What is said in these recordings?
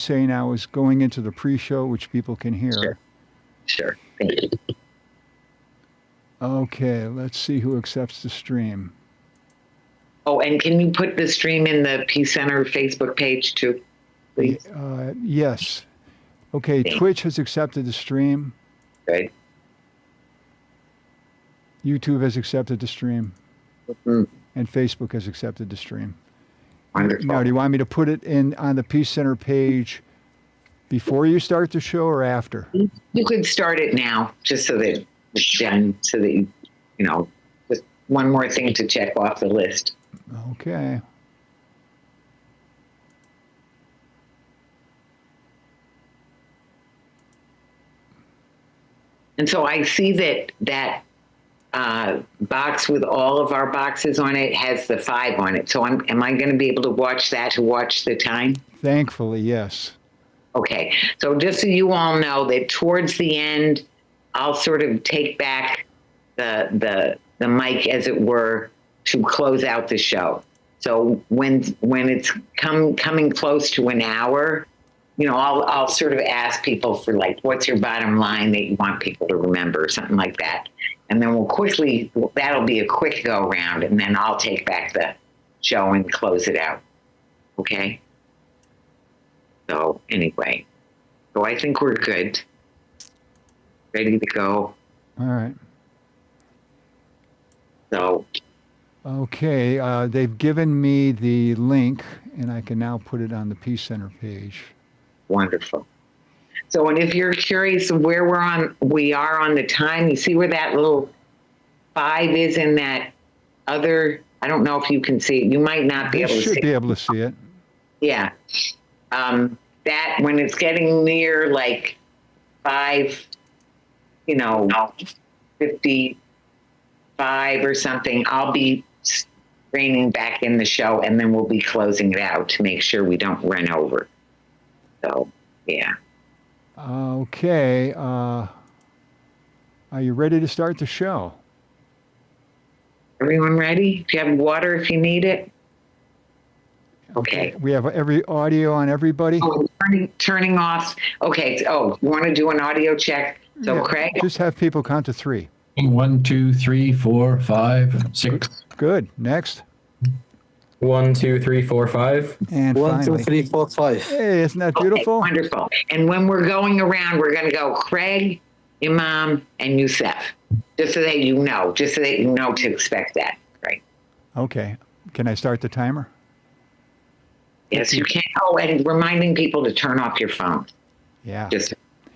saying I was going into the pre-show, which people can hear. Sure. Sure. Thank you. Okay, let's see who accepts the stream. Oh, and can you put the stream in the Peace Center Facebook page too, please? Yes. Okay, Thanks. Twitch has accepted the stream. Good. YouTube has accepted the stream. Mm-hmm. And Facebook has accepted the stream. Wonderful. Now, do you want me to put it in on the Peace Center page before you start the show or after? You could start it now, just so that it's done, so that you know, just one more thing to check off the list. Okay. And so I see that box with all of our boxes on it has the 5 on it. So am I going to be able to watch that to watch the time? Thankfully, yes. Okay. So just so you all know that towards the end, I'll sort of take back the mic, as it were, to close out the show. So when it's coming close to an hour, you know, I'll sort of ask people for, like, what's your bottom line that you want people to remember, something like that. And then that'll be a quick go round, and then I'll take back the show and close it out. Okay? So anyway, so I think we're good. Ready to go. All right. So. Okay, they've given me the link, and I can now put it on the Peace Center page. Wonderful. So, and if you're curious of where we are on the time, you see where that little 5 is in that other, I don't know if you can see it. You might not be able to see it. You should be able to see it. Yeah. That, when it's getting near like 5, 55 or something, I'll be reining back in the show, and then we'll be closing it out to make sure we don't run over. So, yeah. Okay. Are you ready to start the show? Everyone ready? Do you have water if you need it? Okay. We have every audio on everybody? Oh, turning off. Okay. Oh, you want to do an audio check? So, yeah. Craig? Just have people count to 3. 1, 2, 3, 4, 5, 6. Good. Next. 1, 2, 3, 4, 5. And 1, finally. 2, 3, 4, 5. Hey, isn't that beautiful? Okay, wonderful. And when we're going around, we're going to go Craig, Imam, and Yousef, just so that you know to expect that, right? Okay. Can I start the timer? Yes, you can. Oh, and reminding people to turn off your phone. Yeah.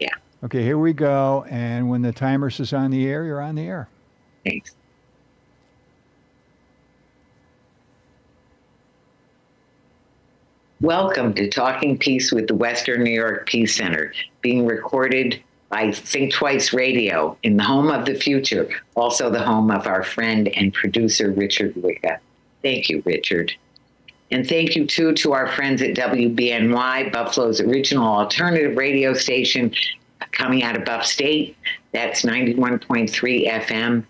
Yeah. Okay, here we go. And when the timer says on the air, you're on the air. Thanks. Welcome to Talking Peace with the Western New York Peace Center, being recorded by Think Twice Radio in the home of the future, also the home of our friend and producer, Richard Wicca. Thank you, Richard. And thank you, too, to our friends at WBNY, Buffalo's original alternative radio station, coming out of Buff State. That's 91.3 FM.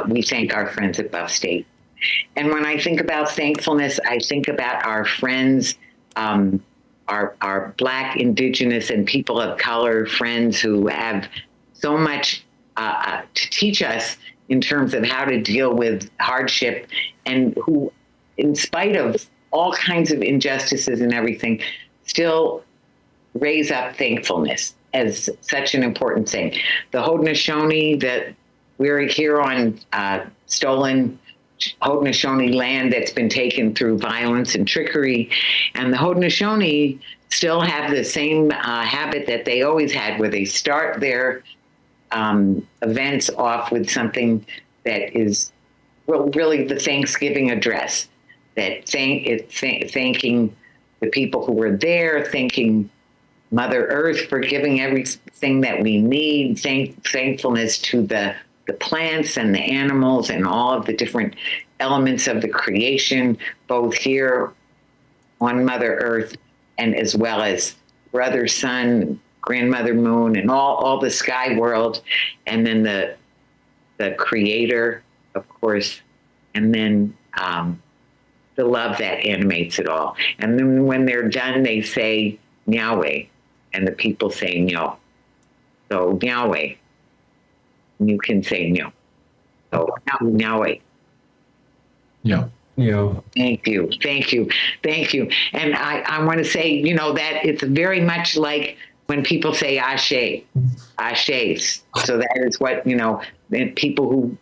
We thank our friends at Buff State. And when I think about thankfulness, I think about our friends, our Black, Indigenous, and people of color friends who have so much to teach us in terms of how to deal with hardship, and who, in spite of all kinds of injustices and everything, still raise up thankfulness as such an important thing. The Haudenosaunee, that we're here on stolen Haudenosaunee land that's been taken through violence and trickery. And the Haudenosaunee still have the same habit that they always had, where they start their events off with something that is really the Thanksgiving address, that thanking the people who were there, thanking Mother Earth for giving everything that we need, thankfulness to the plants and the animals and all of the different elements of the creation, both here on Mother Earth and as well as Brother Sun, Grandmother Moon, and all the sky world, and then the Creator, of course, and then the love that animates it all. And then when they're done, they say, Yahweh, and the people say no. So Yahweh, you can say no. So Yahweh. Yeah. Thank you. And I want to say, you know, that it's very much like when people say Ashe. So that is what, you know, the people who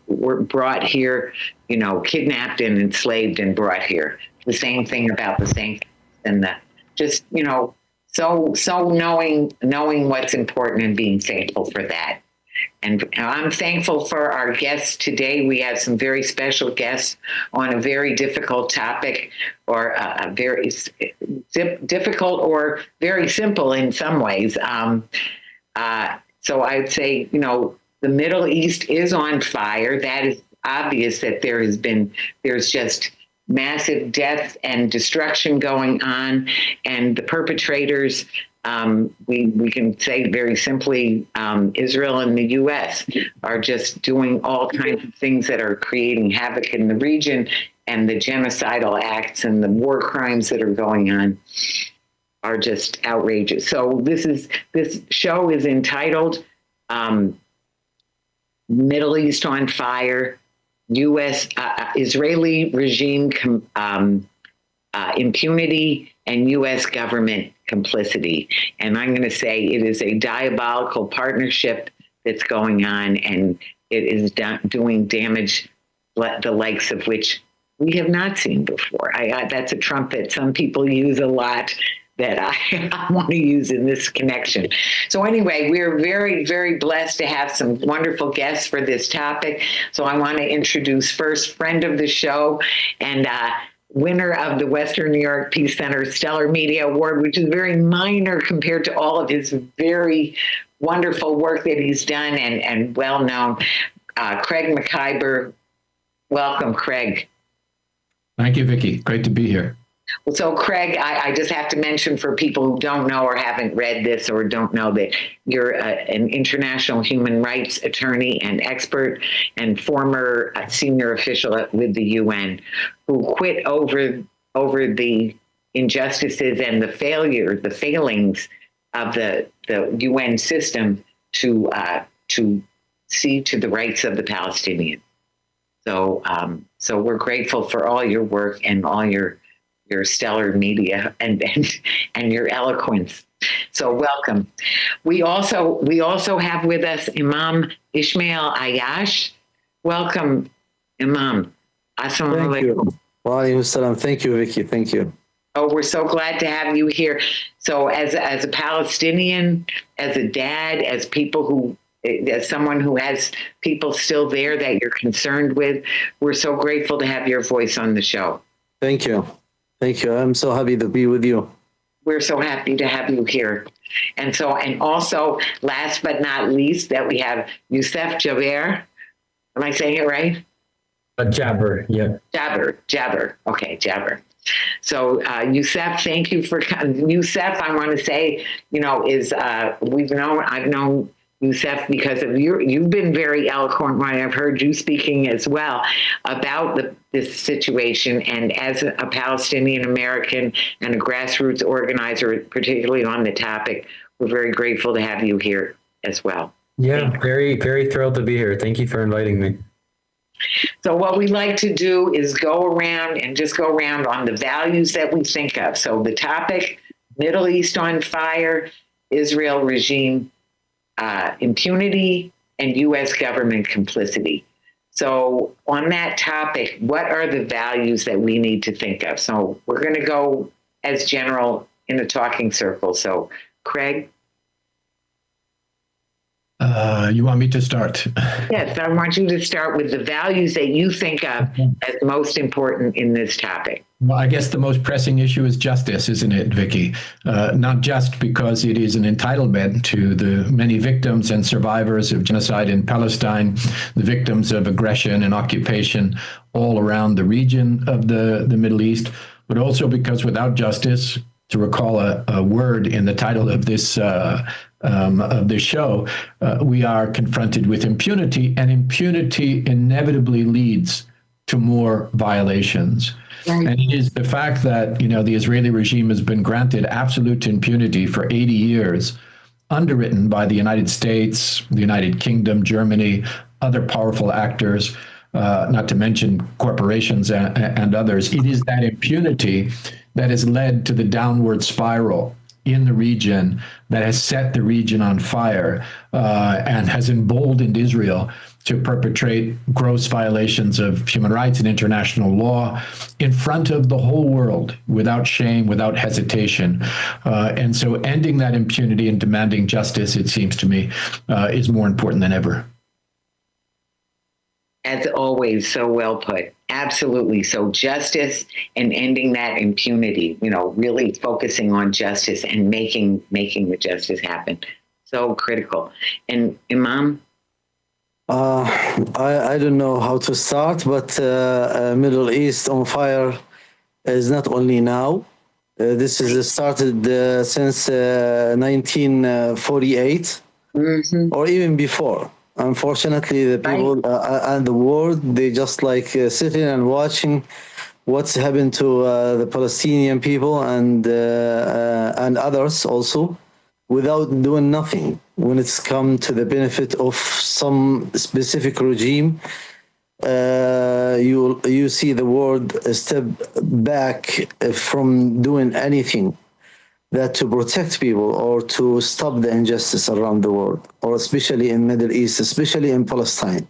were brought here, you know, kidnapped and enslaved and brought here. The same thing about the saints and just, you know, so knowing what's important and being thankful for that. And I'm thankful for our guests today. We have some very special guests on a very difficult topic, or a very difficult or very simple in some ways. So I'd say, you know, the Middle East is on fire. That is obvious that there's just massive death and destruction going on, and the perpetrators, we can say very simply, Israel and the U.S. are just doing all kinds of things that are creating havoc in the region, and the genocidal acts and the war crimes that are going on are just outrageous. So this show is entitled Middle East on Fire, U.S. Israeli regime impunity, and U.S. government complicity. And I'm going to say it is a diabolical partnership that's going on, and it is doing damage the likes of which we have not seen before. That's a trumpet some people use a lot that I want to use in this connection. So anyway, we're very, very blessed to have some wonderful guests for this topic. So I want to introduce first friend of the show and winner of the Western New York Peace Center Stellar Media Award, which is very minor compared to all of his very wonderful work that he's done and well-known, Craig Mokhiber. Welcome, Craig. Thank you, Vicki. Great to be here. So, Craig, I just have to mention for people who don't know or haven't read this or don't know that you're an international human rights attorney and expert and former senior official with the UN who quit over the injustices and the failings of the UN system to see to the rights of the Palestinians. So we're grateful for all your work and all your stellar media and your eloquence. So welcome. We also have with us Imam Ismail Ayash. Welcome, Imam. Assalamu Thank you. alaikum. Wa alaikum salam. Thank you, Vicky. Thank you. Oh, we're so glad to have you here. So as a Palestinian, as a dad, as someone who has people still there that you're concerned with, we're so grateful to have your voice on the show. Thank you. Thank you. I'm so happy to be with you. We're so happy to have you here. And also, last but not least, that we have Yousef Jebar. Am I saying it right? Jabber, yeah. Jabber. Okay, Jabber. So, Yousef, thank you for coming. Yousef, I want to say, you know, I've known Yousef because of you've been very eloquent when I've heard you speaking as well about this situation. And as a Palestinian American and a grassroots organizer, particularly on the topic, we're very grateful to have you here as well. Yeah, very, very thrilled to be here. Thank you for inviting me. So what we like to do is go around on the values that we think of. So the topic, Middle East on fire, Israel regime impunity, and U.S. government complicity. So on that topic, what are the values that we need to think of? So we're going to go as general in a talking circle. So Craig? You want me to start? Yes, I want you to start with the values that you think of as most important in this topic. Well, I guess the most pressing issue is justice, isn't it, Vicky? Not just because it is an entitlement to the many victims and survivors of genocide in Palestine, the victims of aggression and occupation all around the region of the Middle East, but also because without justice, to recall a word in the title of this show, we are confronted with impunity, and impunity inevitably leads to more violations. Right. And it is the fact that, you know, the Israeli regime has been granted absolute impunity for 80 years, underwritten by the United States, the United Kingdom, Germany, other powerful actors, not to mention corporations and others. It is that impunity that has led to the downward spiral in the region that has set the region on fire and has emboldened Israel to perpetrate gross violations of human rights and international law in front of the whole world without shame, without hesitation. And so ending that impunity and demanding justice, it seems to me, is more important than ever. As always, so well put. Absolutely. So justice and ending that impunity, you know, really focusing on justice and making the justice happen. So critical. And Imam? I don't know how to start, but Middle East on fire is not only now. This is started since 1948 or even before. Unfortunately, the people and the world, they just like sitting and watching what's happened to the Palestinian people and others also, without doing nothing when it's come to the benefit of some specific regime. You see the world step back from doing anything that to protect people or to stop the injustice around the world, or especially in Middle East, especially in Palestine,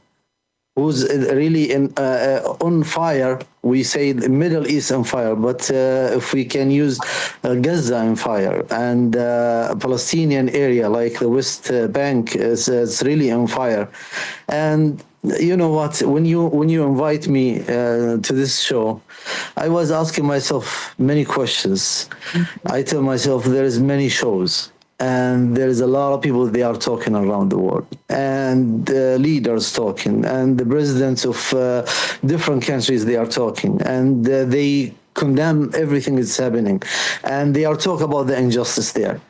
who's really on fire. We say the Middle East on fire, but if we can use Gaza on fire and Palestinian area like the West Bank is really on fire. And you know what? When you invite me to this show, I was asking myself many questions. I tell myself there is many shows, and there is a lot of people they are talking around the world, and leaders talking, and the presidents of different countries they are talking, and they condemn everything that's happening, and they are talking about the injustice there.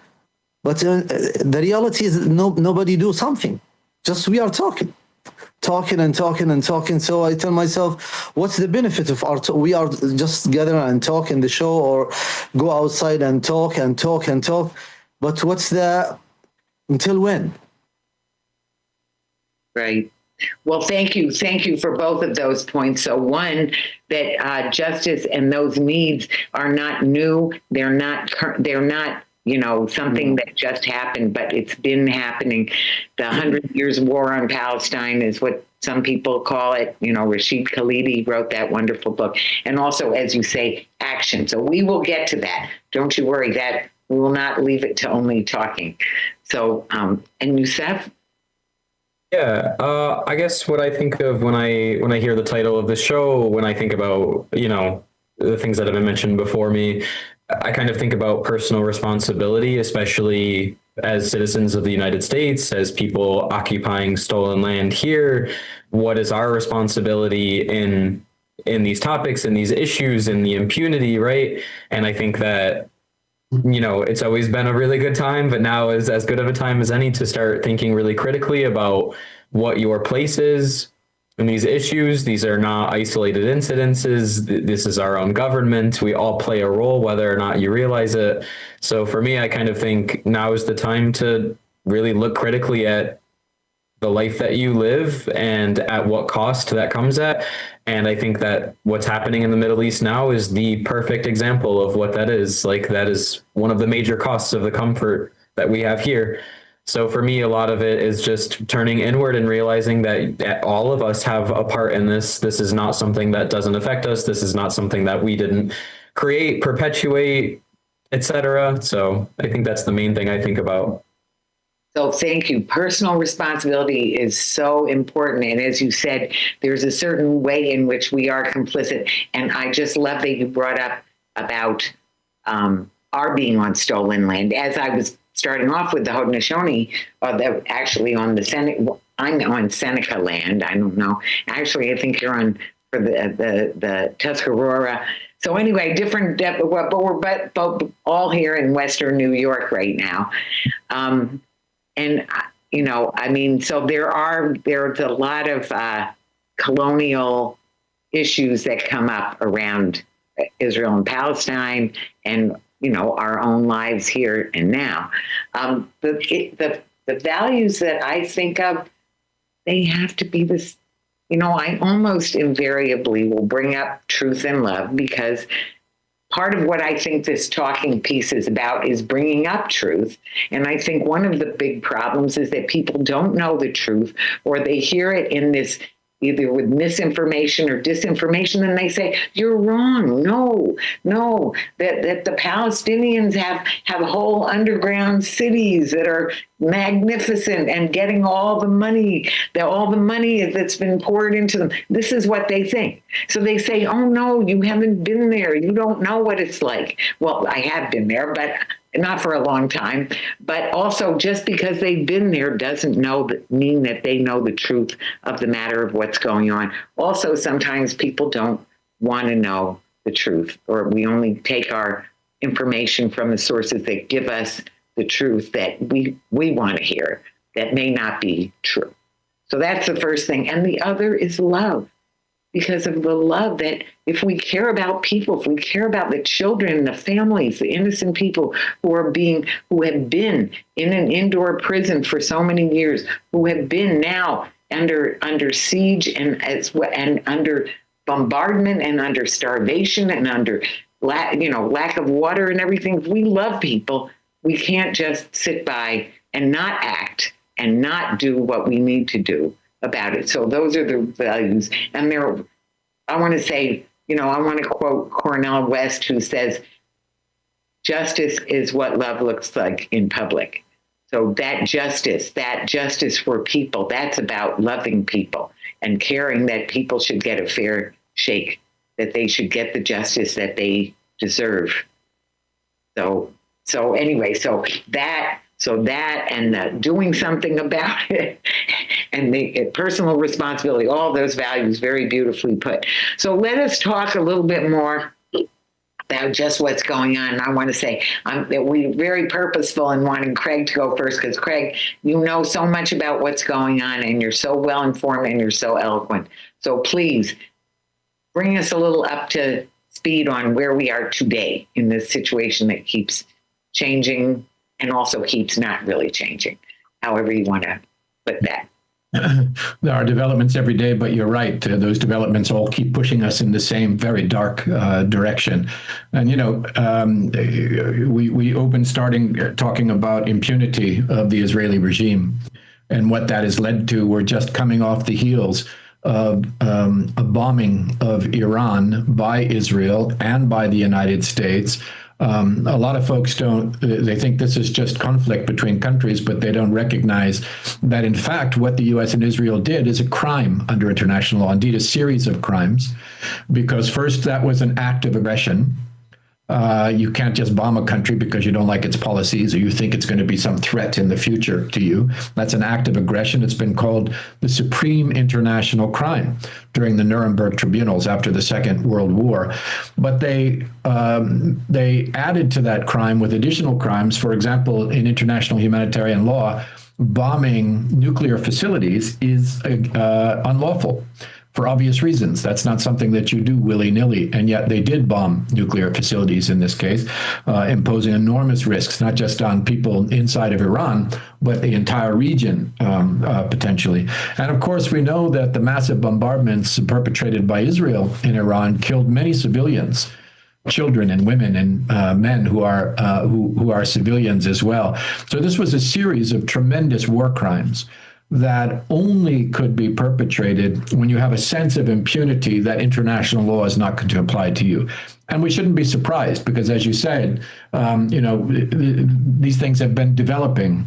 But the reality is nobody do something. Just we are talking and talking and talking. So I tell myself, what's the benefit of our we are just gather and talk in the show, or go outside and talk and talk and talk. But what's the, until when? Right. Well, thank you. Thank you for both of those points. So one, that justice and those needs are not new. They're not, you know, something that just happened, but it's been happening. The 100 Years War on Palestine is what some people call it. You know, Rashid Khalidi wrote that wonderful book. And also, as you say, action. So we will get to that. Don't you worry, that we will not leave it to only talking. So, and Yousef? Yeah, I guess what I think of when I hear the title of the show, when I think about, you know, the things that have been mentioned before me, I kind of think about personal responsibility, especially as citizens of the United States, as people occupying stolen land here. What is our responsibility in these topics, in these issues, in the impunity, right? And I think that, you know, it's always been a really good time, but now is as good of a time as any to start thinking really critically about what your place is in these issues. These are not isolated incidences. This is our own government. We all play a role, whether or not you realize it. So for me, I kind of think now is the time to really look critically at the life that you live and at what cost that comes at. And I think that what's happening in the Middle East now is the perfect example of what that is. Like, that is one of the major costs of the comfort that we have here. So for me, a lot of it is just turning inward and realizing that all of us have a part in this. This is not something that doesn't affect us. This is not something that we didn't create, perpetuate, etc. So I think that's the main thing I think about. So thank you. Personal responsibility is so important. And as you said, there's a certain way in which we are complicit. And I just love that you brought up about our being on stolen land. As I was starting off with the Haudenosaunee, actually on the Seneca, I'm on Seneca land. I don't know. Actually, I think you're on for the Tuscarora. So anyway, different, but we're both all here in Western New York right now. And, you know, I mean, so there's a lot of colonial issues that come up around Israel and Palestine, and our own lives here and now. The values that I think of, they have to be this. I almost invariably will bring up truth and love, because part of what I think this talking piece is about is bringing up truth. And I think one of the big problems is that people don't know the truth, or they hear it in this either with misinformation or disinformation, and they say, you're wrong. No, that the Palestinians have whole underground cities that are magnificent and getting all the money that's been poured into them. This is what they think. So they say, oh no, you haven't been there. You don't know what it's like. Well, I have been there, but not for a long time. But also, just because they've been there doesn't mean that they know the truth of the matter of what's going on. Also, sometimes people don't want to know the truth, or we only take our information from the sources that give us the truth that we want to hear that may not be true. So that's the first thing. And the other is love. Because of the love that if we care about people, if we care about the children, the families, the innocent people who have been in an indoor prison for so many years, who have been now under siege and under bombardment and under starvation and under lack of water and everything. If we love people, we can't just sit by and not act and not do what we need to do about it. So those are the values. And I want to quote Cornel West, who says, justice is what love looks like in public. So that justice for people, that's about loving people and caring that people should get a fair shake, that they should get the justice that they deserve. So that and doing something about it and the personal responsibility, all those values very beautifully put. So let us talk a little bit more about just what's going on. And I want to say that we're very purposeful in wanting Craig to go first, because Craig, you know so much about what's going on and you're so well informed and you're so eloquent. So please bring us a little up to speed on where we are today in this situation that keeps changing and also keeps not really changing, however you want to put that. There are developments every day, but you're right. Those developments all keep pushing us in the same very dark direction. And, we opened talking about impunity of the Israeli regime and what that has led to. We're just coming off the heels of a bombing of Iran by Israel and by the United States. A lot of folks they think this is just conflict between countries, but they don't recognize that, in fact, what the U.S. and Israel did is a crime under international law, indeed a series of crimes, because first that was an act of aggression. You can't just bomb a country because you don't like its policies or you think it's going to be some threat in the future to you. That's an act of aggression. It's been called the supreme international crime during the Nuremberg tribunals after the Second World War. But they added to that crime with additional crimes. For example, in international humanitarian law, bombing nuclear facilities is unlawful. For obvious reasons. That's not something that you do willy-nilly, and yet they did bomb nuclear facilities in this case, imposing enormous risks, not just on people inside of Iran, but the entire region, potentially. And of course, we know that the massive bombardments perpetrated by Israel in Iran killed many civilians, children and women and men who are civilians as well. So this was a series of tremendous war crimes that only could be perpetrated when you have a sense of impunity that international law is not going to apply to you. And we shouldn't be surprised because, as you said, these things have been developing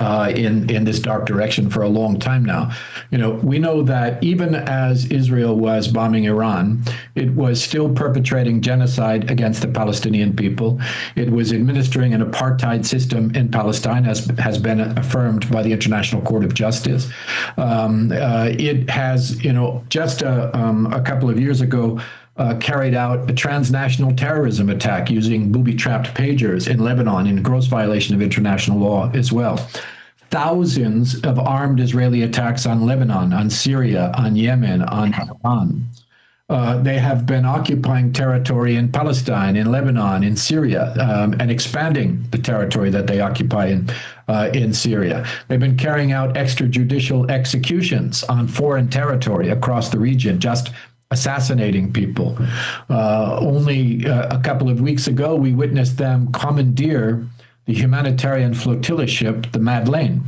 in this dark direction for a long time now. We know that even as Israel was bombing Iran, it was still perpetrating genocide against the Palestinian people. It was administering an apartheid system in Palestine, as has been affirmed by the International Court of Justice. It has, just a couple of years ago, carried out a transnational terrorism attack using booby-trapped pagers in Lebanon in gross violation of international law as well. Thousands of armed Israeli attacks on Lebanon, on Syria, on Yemen, on Iran. They have been occupying territory in Palestine, in Lebanon, in Syria, and expanding the territory that they occupy in Syria. They've been carrying out extrajudicial executions on foreign territory across the region, just assassinating people. Only a couple of weeks ago, we witnessed them commandeer the humanitarian flotilla ship, the Madeleine,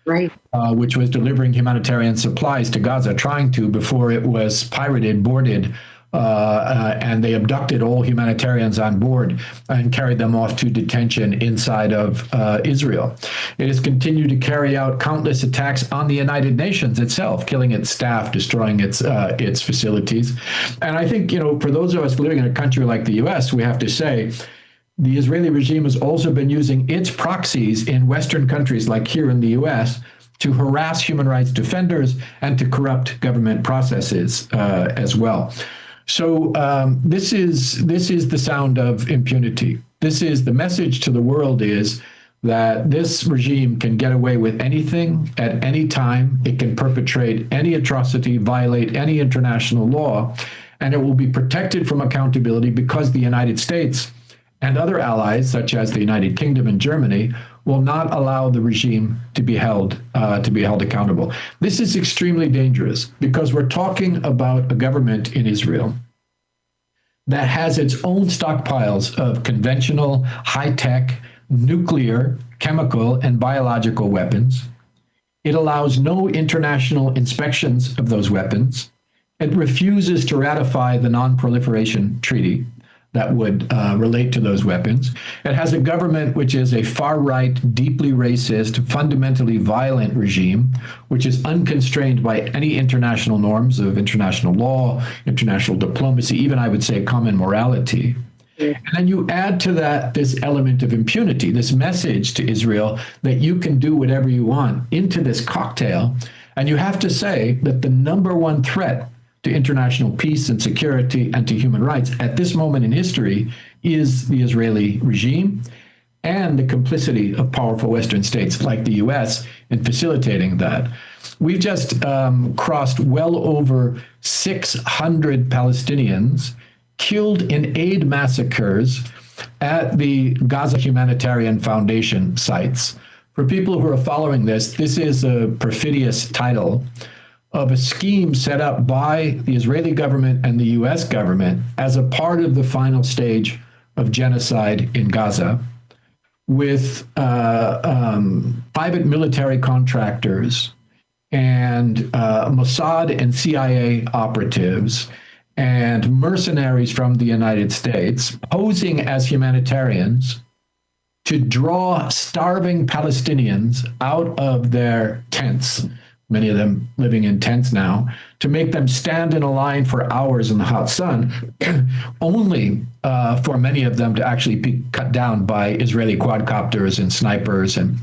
Right. which was delivering humanitarian supplies to Gaza, trying to before it was pirated, boarded, and they abducted all humanitarians on board and carried them off to detention inside of Israel. It has continued to carry out countless attacks on the United Nations itself, killing its staff, destroying its facilities. And I think, for those of us living in a country like the U.S., we have to say, the Israeli regime has also been using its proxies in Western countries like here in the U.S. to harass human rights defenders and to corrupt government processes as well. So this is the sound of impunity. This is the message to the world, is that this regime can get away with anything at any time. It can perpetrate any atrocity, violate any international law, and it will be protected from accountability because the United States and other allies, such as the United Kingdom and Germany, will not allow the regime to be held accountable. This is extremely dangerous because we're talking about a government in Israel that has its own stockpiles of conventional, high-tech, nuclear, chemical, and biological weapons. It allows no international inspections of those weapons. It refuses to ratify the Non-Proliferation Treaty that would relate to those weapons. It has a government which is a far-right, deeply racist, fundamentally violent regime, which is unconstrained by any international norms of international law, international diplomacy, even I would say common morality. And then you add to that this element of impunity, this message to Israel that you can do whatever you want into this cocktail. And you have to say that the number one threat to international peace and security and to human rights at this moment in history is the Israeli regime and the complicity of powerful Western states like the US in facilitating that. We've just crossed well over 600 Palestinians killed in aid massacres at the Gaza Humanitarian Foundation sites. For people who are following this is a perfidious title of a scheme set up by the Israeli government and the US government as a part of the final stage of genocide in Gaza, with private military contractors and Mossad and CIA operatives and mercenaries from the United States posing as humanitarians to draw starving Palestinians out of their tents, many of them living in tents now, to make them stand in a line for hours in the hot sun, only for many of them to actually be cut down by Israeli quadcopters and snipers and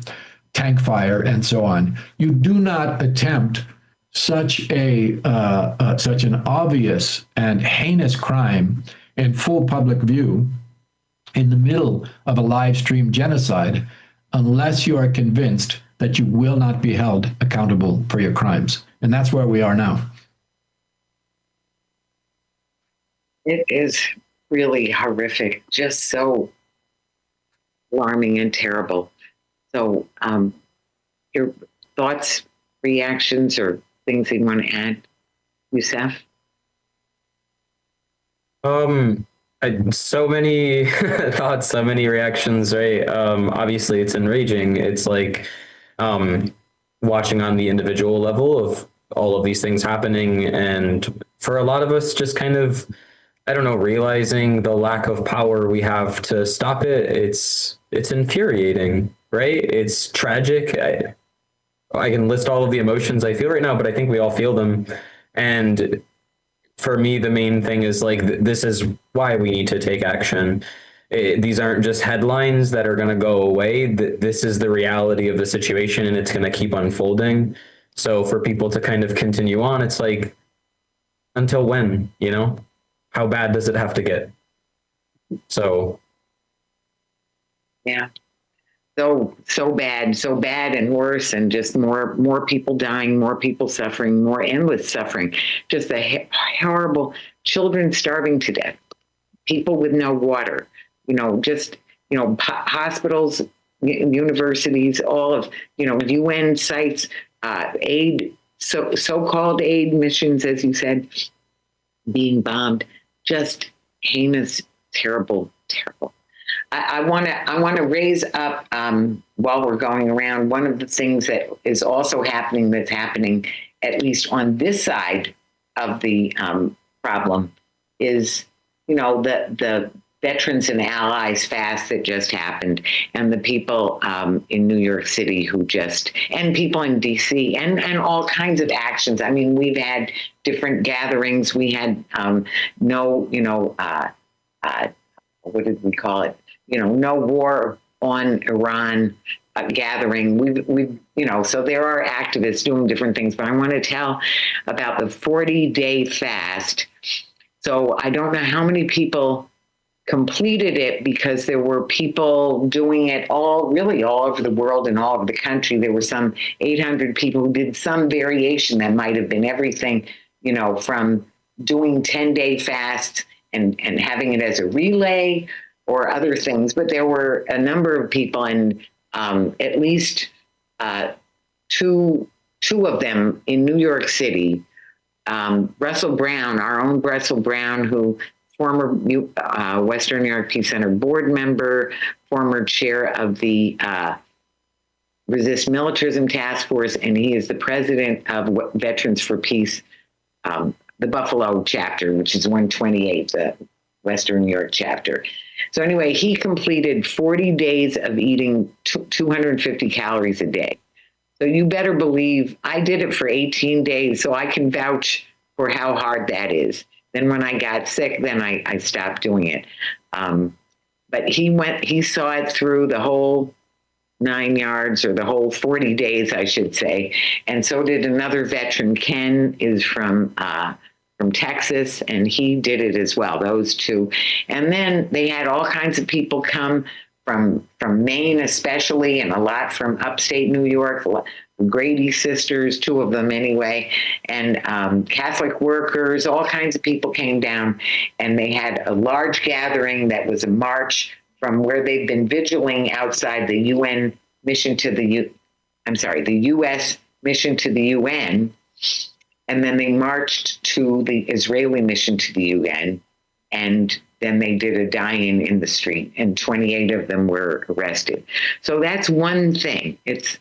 tank fire and so on. You do not attempt such an obvious and heinous crime in full public view in the middle of a live stream genocide unless you are convinced that you will not be held accountable for your crimes. And that's where we are now. It is really horrific, just so alarming and terrible. So your thoughts, reactions, or things that you want to add, Yousef? So many thoughts, so many reactions, right? Obviously it's enraging. It's like watching on the individual level of all of these things happening. And for a lot of us, just kind of, I don't know, realizing the lack of power we have to stop it. It's infuriating, right? It's tragic. I can list all of the emotions I feel right now, but I think we all feel them. And for me, the main thing is like, this is why we need to take action. These aren't just headlines that are going to go away. This is the reality of the situation, and it's going to keep unfolding. So for people to kind of continue on, it's like, until when, how bad does it have to get? So. Yeah. So bad and worse, and just more people dying, more people suffering, more endless suffering. Just a horrible children starving to death, people with no water, hospitals, universities, all of, UN sites, aid, so-called aid missions, as you said, being bombed, just heinous, terrible, terrible. I want to raise up, while we're going around, one of the things that is also happening, that's happening at least on this side of the problem, is the Veterans and Allies fast that just happened, and the people in New York City and people in DC, and all kinds of actions. I mean, we've had different gatherings. We had what did we call it? No war on Iran gathering. So there are activists doing different things, but I want to tell about the 40-day fast. So I don't know how many people completed it, because there were people doing it all over the world and all over the country. There were some 800 people who did some variation that might have been everything, from doing 10-day fasts and having it as a relay or other things. But there were a number of people, and at least two of them in New York City. Russell Brown, our own Russell Brown, who former Western New York Peace Center board member, former chair of the Resist Militarism Task Force, and he is the president of Veterans for Peace, the Buffalo chapter, which is 128, the Western New York chapter. So anyway, he completed 40 days of eating 250 calories a day. So you better believe I did it for 18 days, so I can vouch for how hard that is. Then when I got sick, then I stopped doing it. But he saw it through the whole 9 yards, or the whole 40 days, I should say. And so did another veteran. Ken is from Texas, and he did it as well, those two. And then they had all kinds of people come from Maine especially, and a lot from upstate New York, Grady sisters, two of them anyway, and Catholic workers, all kinds of people came down, and they had a large gathering that was a march from where they've been vigiling outside the UN mission to the U.S. mission to the UN, and then they marched to the Israeli mission to the UN, and then they did a die-in in the street, and 28 of them were arrested. So that's one thing. It's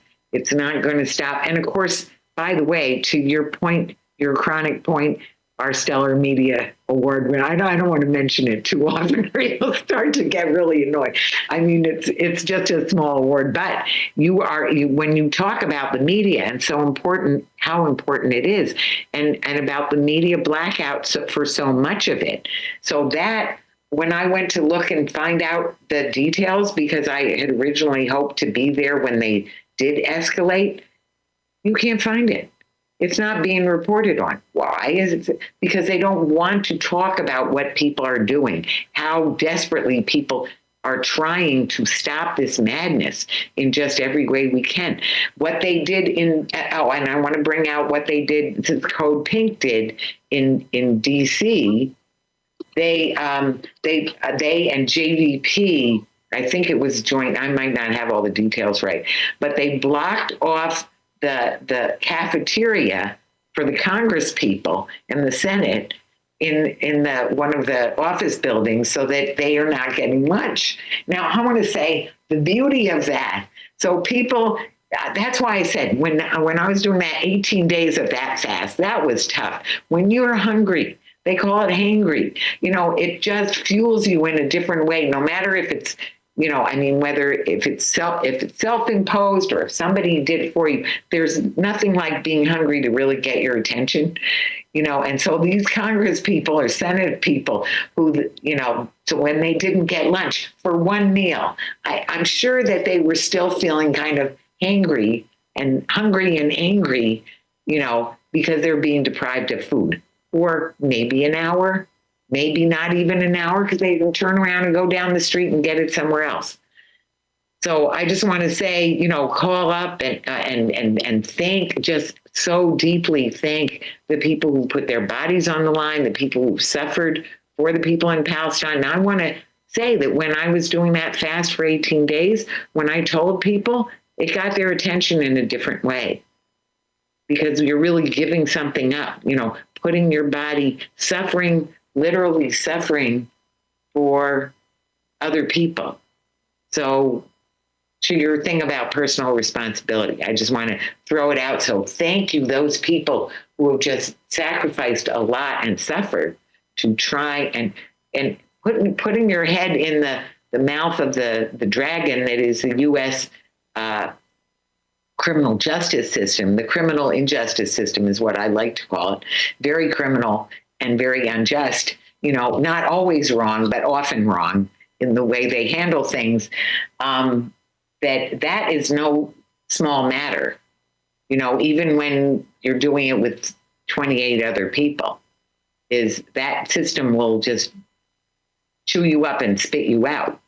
not going to stop. And of course, by the way, to your point, your chronic point, our Stellar Media Award winner, I don't want to mention it too often, or you'll start to get really annoyed. I mean, it's just a small award, but when you talk about the media and so important, how important it is, and about the media blackouts for so much of it. So that, when I went to look and find out the details, because I had originally hoped to be there when they did escalate, you can't find it. It's not being reported on. Why is it? Because they don't want to talk about what people are doing, how desperately people are trying to stop this madness in just every way we can. What they did and I want to bring out what they did, Code Pink did in DC. They and JVP, I think it was joint, I might not have all the details right, but they blocked off the cafeteria for the Congress people and the Senate in one of the office buildings, so that they are not getting lunch. Now, I want to say the beauty of that. So people, that's why I said when I was doing that 18 days of that fast, that was tough. When you're hungry, they call it hangry. It just fuels you in a different way, no matter if it's, whether if it's self-imposed or if somebody did it for you. There's nothing like being hungry to really get your attention, and so these Congress people or Senate people who, so when they didn't get lunch for one meal, I'm sure that they were still feeling kind of hungry and angry, because they're being deprived of food. Or maybe an hour, maybe not even an hour, because they can turn around and go down the street and get it somewhere else. So I just want to say, call up and think, just so deeply thank the people who put their bodies on the line, the people who suffered for the people in Palestine. And I want to say that when I was doing that fast for 18 days, when I told people, it got their attention in a different way, because you're really giving something up, putting your body, suffering, literally suffering for other people. So to your thing about personal responsibility, I just want to throw it out. So thank you, those people who have just sacrificed a lot and suffered to try and putting your head in the mouth of the dragon that is the U.S. Criminal justice system. The criminal injustice system is what I like to call it. Very criminal and very unjust, not always wrong, but often wrong in the way they handle things. That is no small matter, even when you're doing it with 28 other people, is that system will just chew you up and spit you out.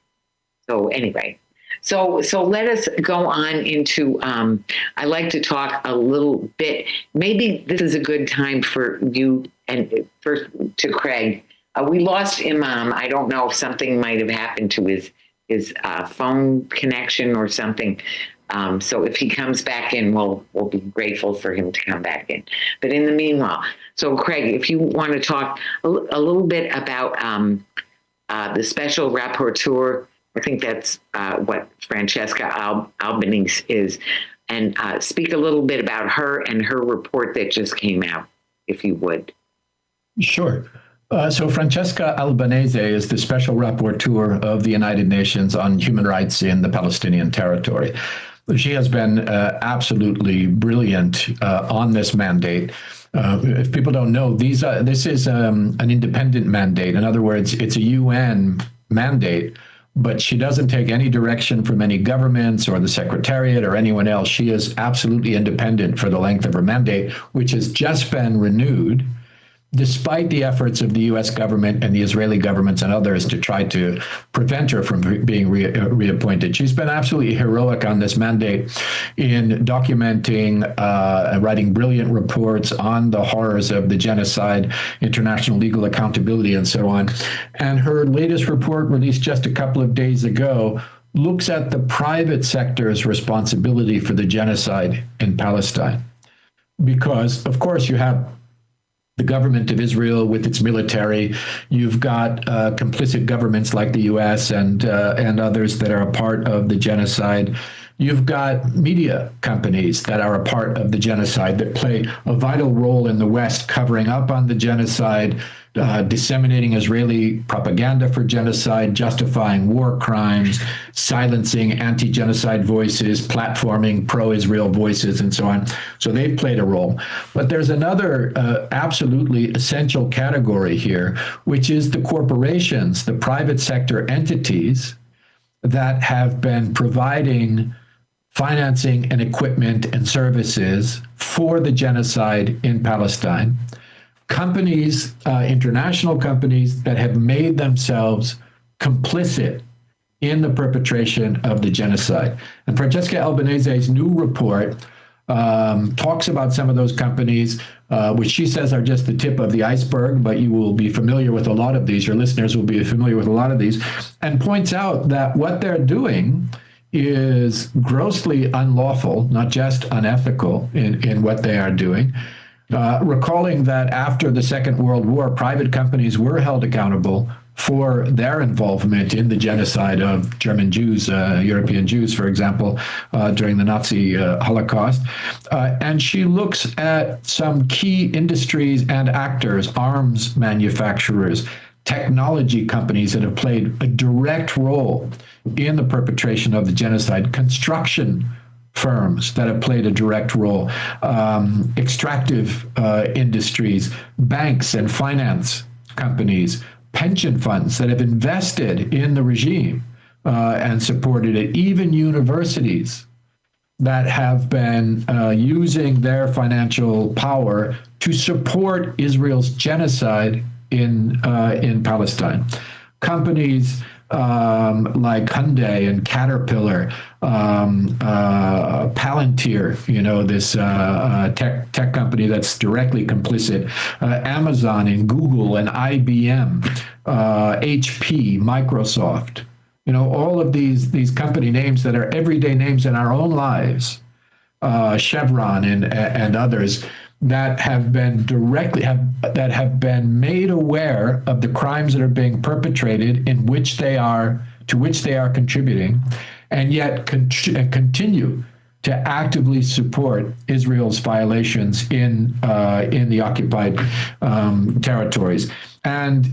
So anyway, so let us go on into, I like to talk a little bit, maybe this is a good time for you and first to Craig. We lost Imam. I don't know if something might have happened to his phone connection or something. So if he comes back in, we'll be grateful for him to come back in. But in the meanwhile, so Craig, if you want to talk a little bit about the special rapporteur, I think that's what Francesca Albanese is, and speak a little bit about her and her report that just came out, if you would. Sure. So Francesca Albanese is the special rapporteur of the United Nations on human rights in the Palestinian territory. She has been absolutely brilliant on this mandate. If people don't know, this is an independent mandate. In other words, it's a UN mandate, but she doesn't take any direction from any governments or the Secretariat or anyone else. She is absolutely independent for the length of her mandate, which has just been renewed, despite the efforts of the U.S. government and the Israeli governments and others to try to prevent her from being reappointed. She's been absolutely heroic on this mandate in documenting and writing brilliant reports on the horrors of the genocide, international legal accountability, and so on. And her latest report, released just a couple of days ago, looks at the private sector's responsibility for the genocide in Palestine. Because, of course, you have the government of Israel with its military. You've got complicit governments like the U.S. and others that are a part of the genocide. You've got media companies that are a part of the genocide that play a vital role in the West, covering up on the genocide, disseminating Israeli propaganda for genocide, justifying war crimes, silencing anti-genocide voices, platforming pro-Israel voices, and so on. So they've played a role. But there's another absolutely essential category here, which is the corporations, the private sector entities that have been providing financing and equipment and services for the genocide in Palestine. Companies, international companies that have made themselves complicit in the perpetration of the genocide. And Francesca Albanese's new report talks about some of those companies, which she says are just the tip of the iceberg, but you will be familiar with a lot of these, your listeners will be familiar with a lot of these, and points out that what they're doing is grossly unlawful, not just unethical in what they are doing. Recalling that after the Second World War, private companies were held accountable for their involvement in the genocide of German Jews, European Jews, for example, during the Nazi Holocaust. And she looks at some key industries and actors, arms manufacturers, technology companies that have played a direct role in the perpetration of the genocide, construction firms that have played a direct role, extractive industries, banks and finance companies, pension funds that have invested in the regime and supported it, even universities that have been using their financial power to support Israel's genocide in Palestine. Companies like Hyundai and Caterpillar, Palantir, this tech company that's directly complicit, Amazon and Google and IBM, HP, Microsoft, all of these company names that are everyday names in our own lives, Chevron and others that have been made aware of the crimes that are being perpetrated to which they are contributing, and yet continue to actively support Israel's violations in the occupied territories. And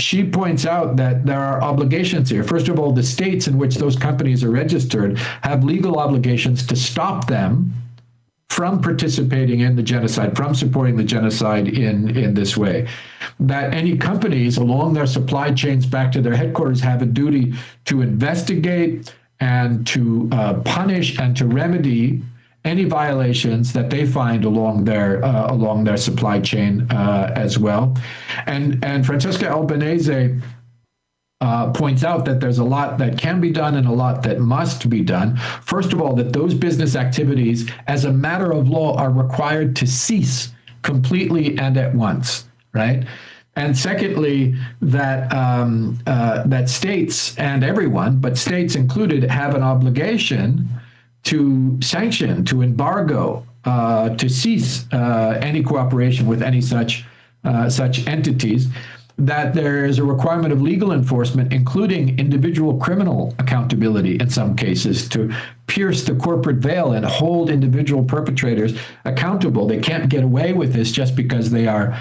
she points out that there are obligations here. First of all, the states in which those companies are registered have legal obligations to stop them from participating in the genocide, from supporting the genocide in this way. That any companies along their supply chains back to their headquarters have a duty to investigate and to punish and to remedy any violations that they find along their supply chain as well. And Francesca Albanese points out that there's a lot that can be done and a lot that must be done. First of all, that those business activities, as a matter of law, are required to cease completely and at once, right? And secondly, that states and everyone, but states included, have an obligation to sanction, to embargo, to cease any cooperation with any such entities. That there is a requirement of legal enforcement, including individual criminal accountability in some cases, to pierce the corporate veil and hold individual perpetrators accountable. They can't get away with this just because they are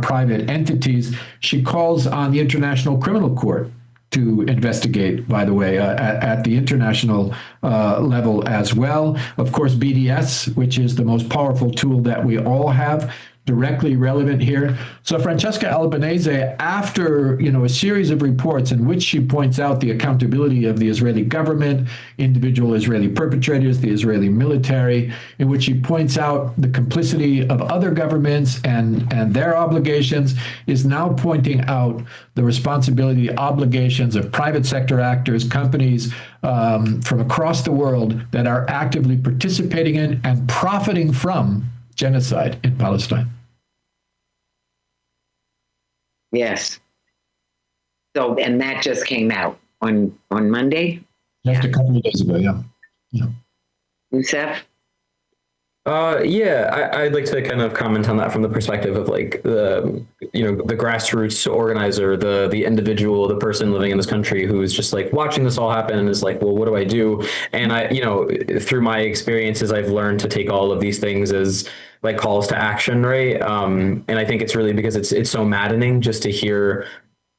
private entities. She calls on the International Criminal Court to investigate, by the way, at the international level as well. Of course, BDS, which is the most powerful tool that we all have, directly relevant here. So Francesca Albanese, after a series of reports in which she points out the accountability of the Israeli government, individual Israeli perpetrators, the Israeli military, in which she points out the complicity of other governments and their obligations, is now pointing out the responsibility, obligations of private sector actors, companies from across the world that are actively participating in and profiting from genocide in Palestine. Yes. So, and that just came out on Monday? Just a couple of days ago, yeah. Yousef? I'd like to kind of comment on that from the perspective of like the grassroots organizer, the individual, the person living in this country who is just like watching this all happen and is like, well, what do I do? And through my experiences, I've learned to take all of these things as like calls to action, right? And I think it's really because it's so maddening just to hear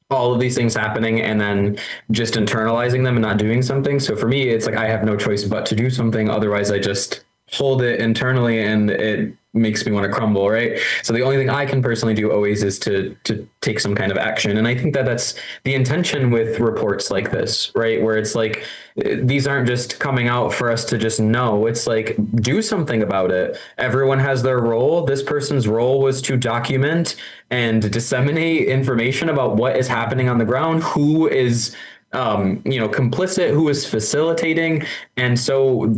all of these things happening and then just internalizing them and not doing something. So for me, it's like I have no choice but to do something. Otherwise, I just hold it internally and it makes me want to crumble, right? So the only thing I can personally do always is to take some kind of action. And I think that that's the intention with reports like this, right? Where it's like, these aren't just coming out for us to just know. It's like, do something about it. Everyone has their role. This person's role was to document and disseminate information about what is happening on the ground, who is, complicit, who is facilitating. And so,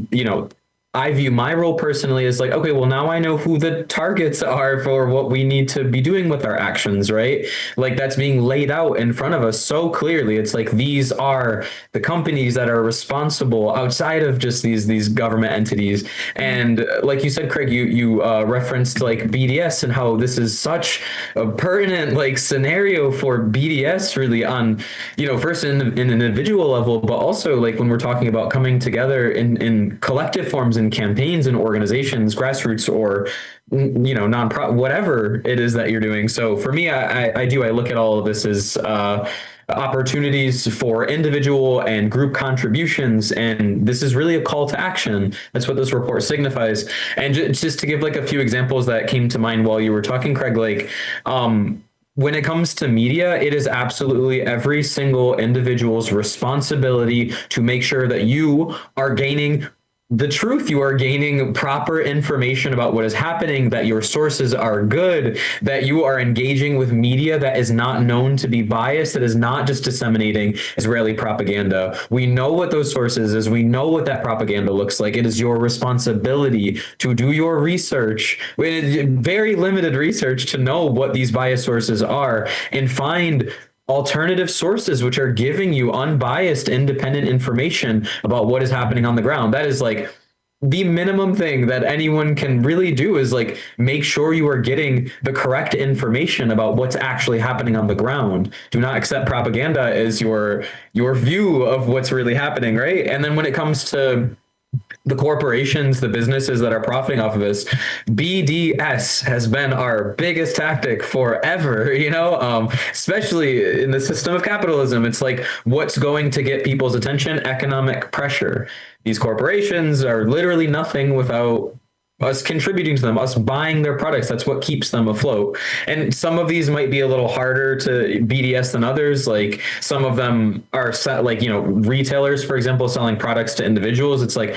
I view my role personally as like, okay, well, now I know who the targets are for what we need to be doing with our actions, right? Like that's being laid out in front of us so clearly. It's like, these are the companies that are responsible outside of just these government entities. And like you said, Craig, you referenced like BDS and how this is such a pertinent like scenario for BDS really on, first in an individual level, but also like when we're talking about coming together in collective forms and campaigns and organizations, grassroots or non-profit, whatever it is that you're doing. So for me, I look at all of this as opportunities for individual and group contributions, and this is really a call to action. That's what this report signifies. And just to give like a few examples that came to mind while you were talking, Craig, like when it comes to media, it is absolutely every single individual's responsibility to make sure that you are gaining the truth. You are gaining proper information about what is happening, that your sources are good, that you are engaging with media that is not known to be biased, that is not just disseminating Israeli propaganda. We know what those sources is. We know what that propaganda looks like. It is your responsibility to do your research, very limited research, to know what these biased sources are and find alternative sources which are giving you unbiased, independent information about what is happening on the ground. That is like the minimum thing that anyone can really do, is like make sure you are getting the correct information about what's actually happening on the ground. Do not accept propaganda as your view of what's really happening, right? And then when it comes to the corporations, the businesses that are profiting off of this, BDS has been our biggest tactic forever, especially in the system of capitalism. It's like, what's going to get people's attention? Economic pressure. These corporations are literally nothing without us contributing to them, us buying their products. That's what keeps them afloat. And some of these might be a little harder to BDS than others. Like some of them are like, retailers, for example, selling products to individuals. It's like,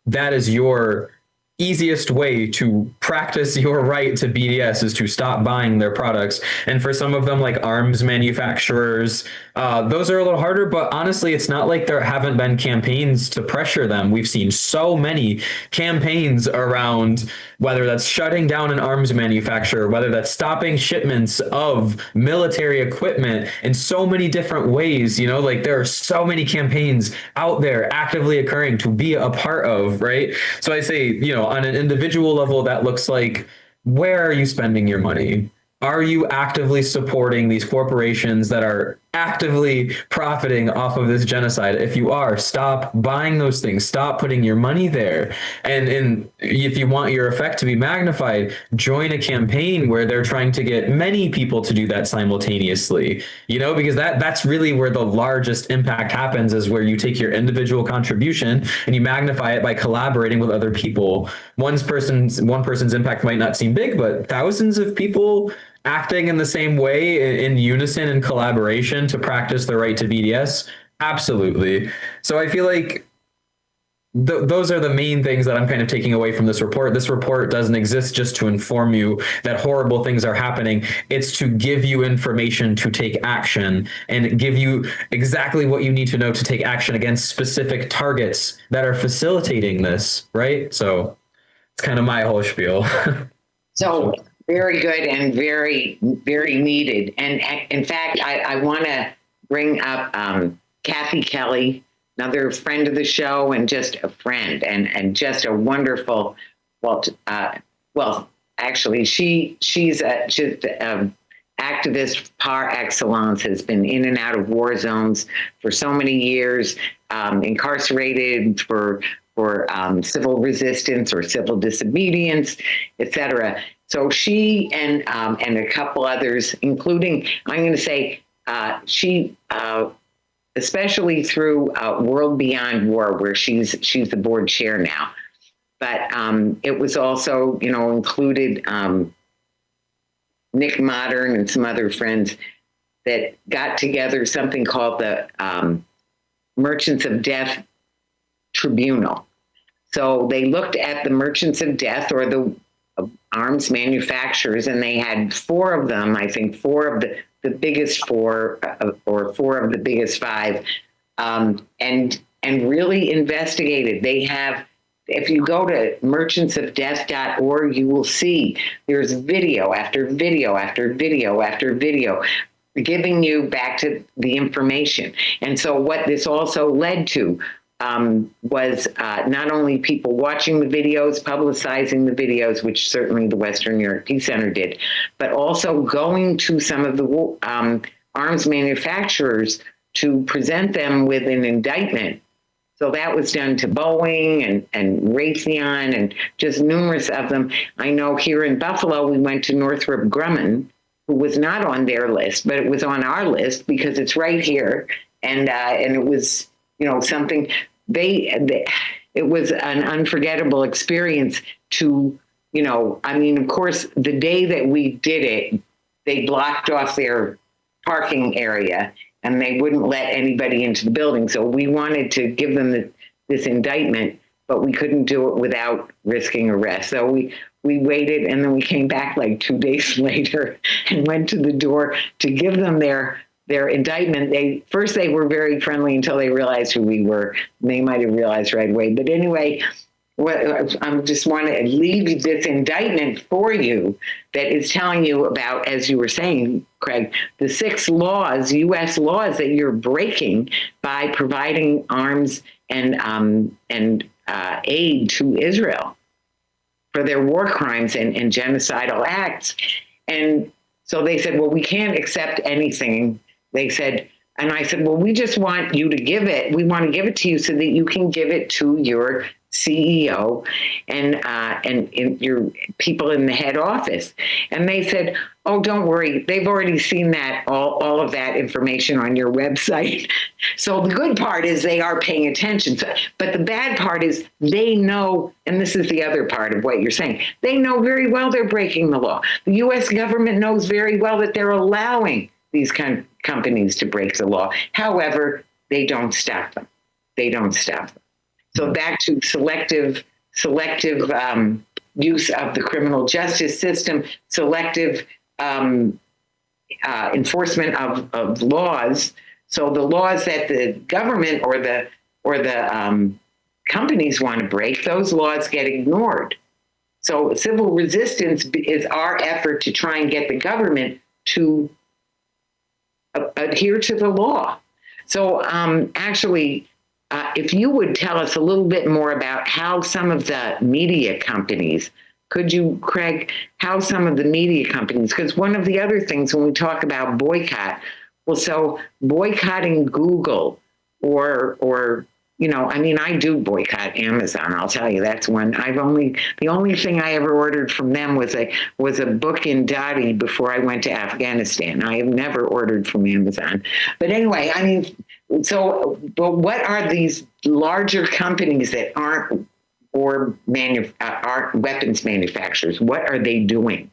that is your easiest way to practice your right to BDS, is to stop buying their products. And for some of them, like arms manufacturers, those are a little harder, but honestly, it's not like there haven't been campaigns to pressure them. We've seen so many campaigns around, whether that's shutting down an arms manufacturer, whether that's stopping shipments of military equipment in so many different ways, like there are so many campaigns out there actively occurring to be a part of, right? So I say, on an individual level, that looks like, where are you spending your money? Are you actively supporting these corporations that are actively profiting off of this genocide? If you are, stop buying those things. Stop putting your money there. And if you want your effect to be magnified, join a campaign where they're trying to get many people to do that simultaneously, because that's really where the largest impact happens, is where you take your individual contribution and you magnify it by collaborating with other people. One person's impact might not seem big, but thousands of people acting in the same way, in unison and collaboration, to practice the right to BDS, absolutely. So I feel like those are the main things that I'm kind of taking away from this report. This report doesn't exist just to inform you that horrible things are happening. It's to give you information to take action, and give you exactly what you need to know to take action against specific targets that are facilitating this, right? So it's kind of my whole spiel. So very good and very, very needed. And in fact, I want to bring up Kathy Kelly, another friend of the show, and just a friend, and just a wonderful, actually, she's just activist par excellence, has been in and out of war zones for so many years, incarcerated for civil resistance or civil disobedience, etc. So she and a couple others, including, I'm going to say, she, especially through World Beyond War, where she's the board chair now. But it was also, included Nick Modern and some other friends that got together something called the Merchants of Death Tribunal. So they looked at the merchants of death, or the arms manufacturers, and they had four of them, I think four of the biggest four, or four of the biggest five, and really investigated. They have, if you go to merchantsofdeath.org, you will see there's video after video after video after video giving you back to the information. And so what this also led to was not only people watching the videos, publicizing the videos, which certainly the Western New York Peace Center did, but also going to some of the arms manufacturers to present them with an indictment. So that was done to Boeing and Raytheon and just numerous of them. I know here in Buffalo, we went to Northrop Grumman, who was not on their list, but it was on our list because it's right here. And it was, something it was an unforgettable experience to, of course, the day that we did it, they blocked off their parking area and they wouldn't let anybody into the building. So we wanted to give them this indictment, but we couldn't do it without risking arrest. So we waited, and then we came back like 2 days later and went to the door to give them their indictment. They were very friendly until they realized who we were. They might have realized right away. But anyway, I just want to leave this indictment for you that is telling you about, as you were saying, Craig, the 6 laws, U.S. laws that you're breaking by providing arms and aid to Israel for their war crimes and genocidal acts. And so they said, well, we can't accept anything. They said, and I said, well, we just want you to give it. We want to give it to you so that you can give it to your CEO and your people in the head office. And they said, oh, don't worry. They've already seen that, all of that information on your website. So the good part is they are paying attention. But the bad part is they know, and this is the other part of what you're saying, they know very well they're breaking the law. The U.S. government knows very well that they're allowing these kind of companies to break the law. However, they don't stop them. They don't stop them. So back to selective use of the criminal justice system, selective enforcement of laws. So the laws that the government or the companies want to break, those laws get ignored. So civil resistance is our effort to try and get the government to adhere to the law. So actually, if you would tell us a little bit more about how some of the media companies, could you, Craig, how some of the media companies, because one of the other things when we talk about boycott, well, so boycotting Google or I do boycott Amazon. I'll tell you, that's one. The only thing I ever ordered from them was a book in Dadi before I went to Afghanistan. I have never ordered from Amazon. But anyway, but what are these larger companies that aren't weapons manufacturers? What are they doing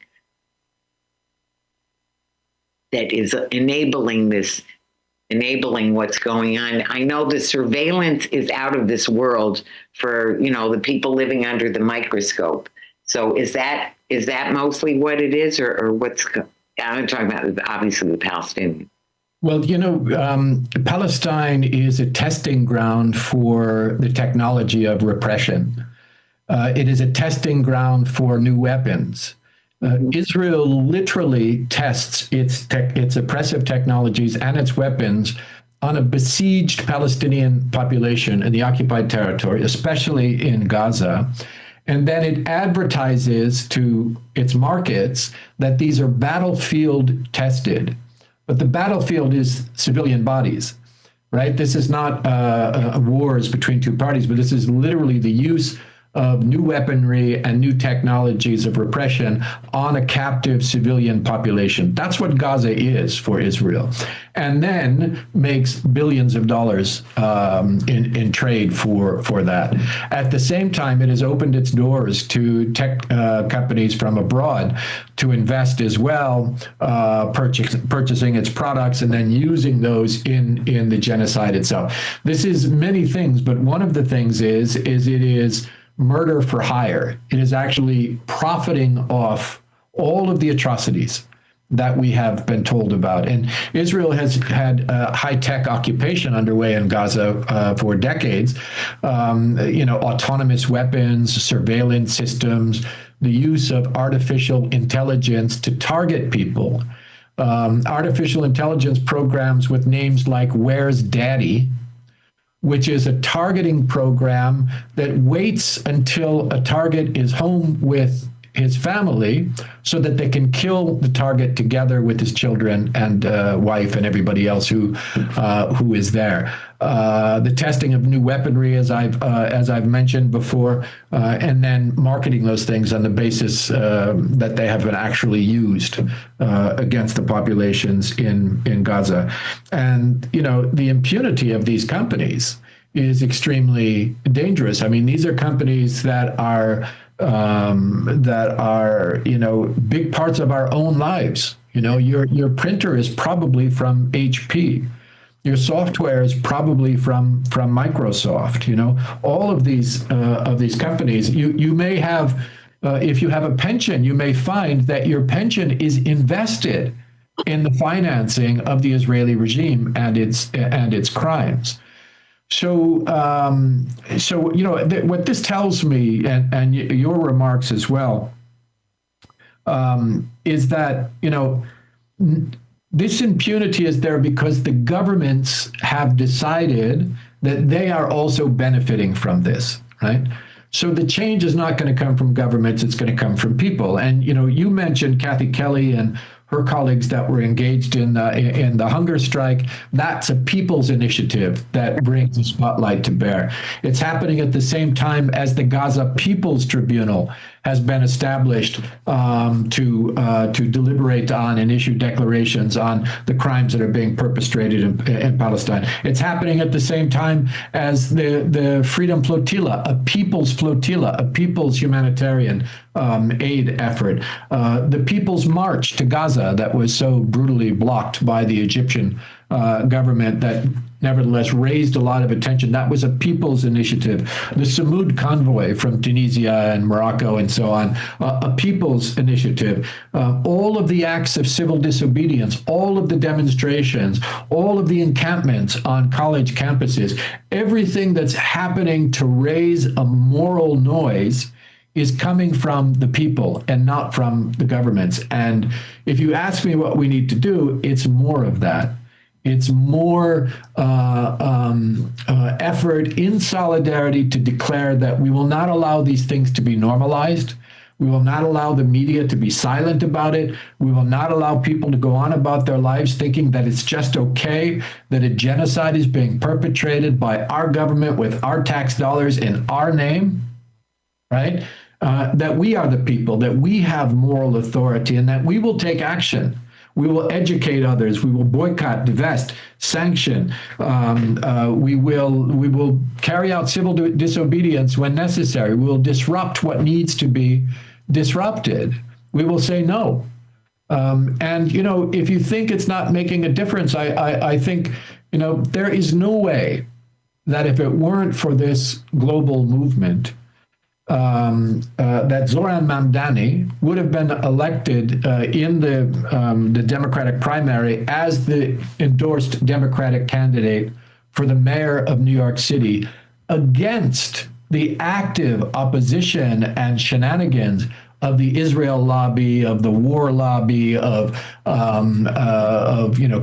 that is enabling what's going on? I know the surveillance is out of this world for, the people living under the microscope. So is that mostly what it is, or what's, I'm talking about obviously the Palestinians. Well, Palestine is a testing ground for the technology of repression. It is a testing ground for new weapons. Israel literally tests its oppressive technologies and its weapons on a besieged Palestinian population in the occupied territory, especially in Gaza. And then it advertises to its markets that these are battlefield tested. But the battlefield is civilian bodies, right? This is not wars between two parties, but this is literally the use of new weaponry and new technologies of repression on a captive civilian population. That's what Gaza is for Israel. And then makes billions of dollars in trade for that. At the same time, it has opened its doors to tech companies from abroad to invest as well, purchasing its products and then using those in the genocide itself. This is many things, but one of the things is it is murder for hire. It is actually profiting off all of the atrocities that we have been told about. And Israel has had a high-tech occupation underway in Gaza for decades. Autonomous weapons, surveillance systems, the use of artificial intelligence to target people. Artificial intelligence programs with names like Where's Daddy, which is a targeting program that waits until a target is home with his family so that they can kill the target together with his children and wife and everybody else who is there. The testing of new weaponry, as I've mentioned before, and then marketing those things on the basis that they have been actually used against the populations in Gaza. And the impunity of these companies is extremely dangerous. I mean, these are companies that are big parts of our own lives. Your printer is probably from HP. Your software is probably from Microsoft. All of these companies. You may have, if you have a pension, you may find that your pension is invested in the financing of the Israeli regime and its crimes. So, what this tells me, and your remarks as well, is that this impunity is there because the governments have decided that they are also benefiting from this, right? So the change is not going to come from governments; it's going to come from people. And you mentioned Kathy Kelly and her colleagues that were engaged in the hunger strike. That's a people's initiative that brings the spotlight to bear. It's happening at the same time as the Gaza People's Tribunal has been established to deliberate on and issue declarations on the crimes that are being perpetrated in Palestine. It's happening at the same time as the Freedom Flotilla, a people's humanitarian aid effort. The People's March to Gaza that was so brutally blocked by the Egyptian government that nevertheless raised a lot of attention. That was a people's initiative. The Samud convoy from Tunisia and Morocco and so on, a people's initiative. All of the acts of civil disobedience, all of the demonstrations, all of the encampments on college campuses, everything that's happening to raise a moral noise is coming from the people and not from the governments. And if you ask me what we need to do, it's more of that. It's more effort in solidarity to declare that we will not allow these things to be normalized. We will not allow the media to be silent about it. We will not allow people to go on about their lives thinking that it's just okay, that a genocide is being perpetrated by our government with our tax dollars in our name, right? That we are the people, that we have moral authority, and that we will take action. We will educate others. We will boycott, divest, sanction. We will carry out civil disobedience when necessary. We will disrupt what needs to be disrupted. We will say no. And if you think it's not making a difference, I think there is no way that if it weren't for this global movement, that Zoran Mamdani would have been elected in the Democratic primary as the endorsed Democratic candidate for the mayor of New York City against the active opposition and shenanigans of the Israel lobby, of the war lobby, of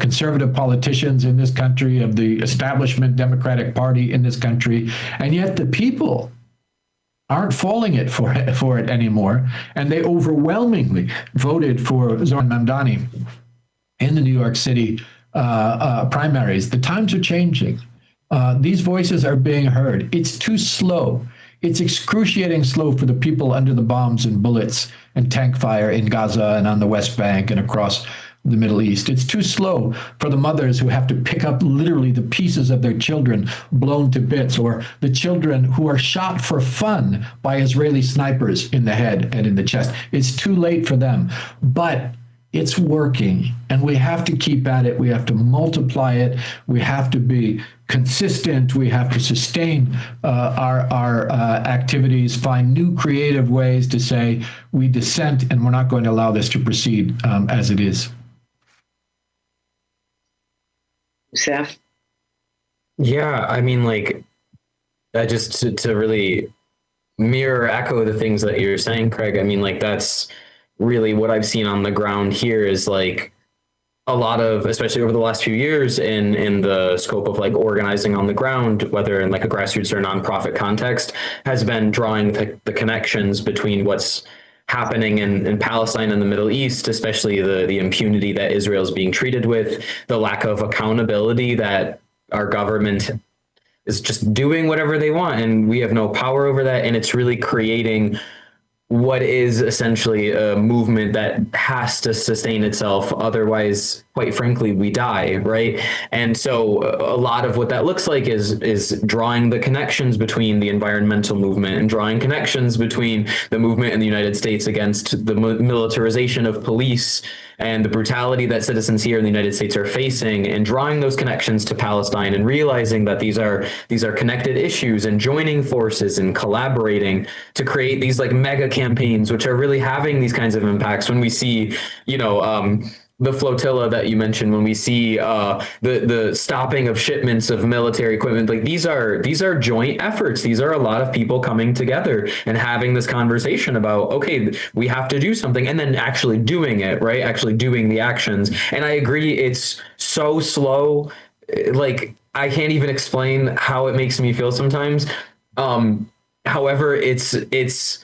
conservative politicians in this country, of the establishment Democratic Party in this country, and yet the people aren't falling for it anymore, and they overwhelmingly voted for Zoran Mamdani in the New York City primaries. The times are changing. These voices are being heard. It's too slow. It's excruciating slow for the people under the bombs and bullets and tank fire in Gaza and on the West Bank and across the Middle East. It's too slow for the mothers who have to pick up literally the pieces of their children blown to bits, or the children who are shot for fun by Israeli snipers in the head and in the chest. It's too late for them, but it's working, and we have to keep at it. We have to multiply it. We have to be consistent. We have to sustain our activities, find new creative ways to say we dissent, and we're not going to allow this to proceed as it is. Yousef? Yeah, I mean, just to really mirror, echo the things that you're saying, Craig. I mean, that's really what I've seen on the ground here is a lot of, especially over the last few years in the scope of organizing on the ground, whether in a grassroots or nonprofit context, has been drawing the connections between what's happening in Palestine and the Middle East, especially the impunity that Israel is being treated with, the lack of accountability that our government is just doing whatever they want, and we have no power over that. And it's really creating what is essentially a movement that has to sustain itself. Otherwise, quite frankly, we die, right? And so a lot of what that looks like is drawing the connections between the environmental movement and drawing connections between the movement in the United States against the militarization of police and the brutality that citizens here in the United States are facing, and drawing those connections to Palestine and realizing that these are connected issues, and joining forces and collaborating to create these like mega campaigns, which are really having these kinds of impacts. When we see, the flotilla that you mentioned, when we see the stopping of shipments of military equipment, like these are joint efforts. These are a lot of people coming together and having this conversation about, okay, we have to do something, and then actually doing it, right? Actually doing the actions. And I agree, it's so slow. Like, I can't even explain how it makes me feel sometimes. However, it's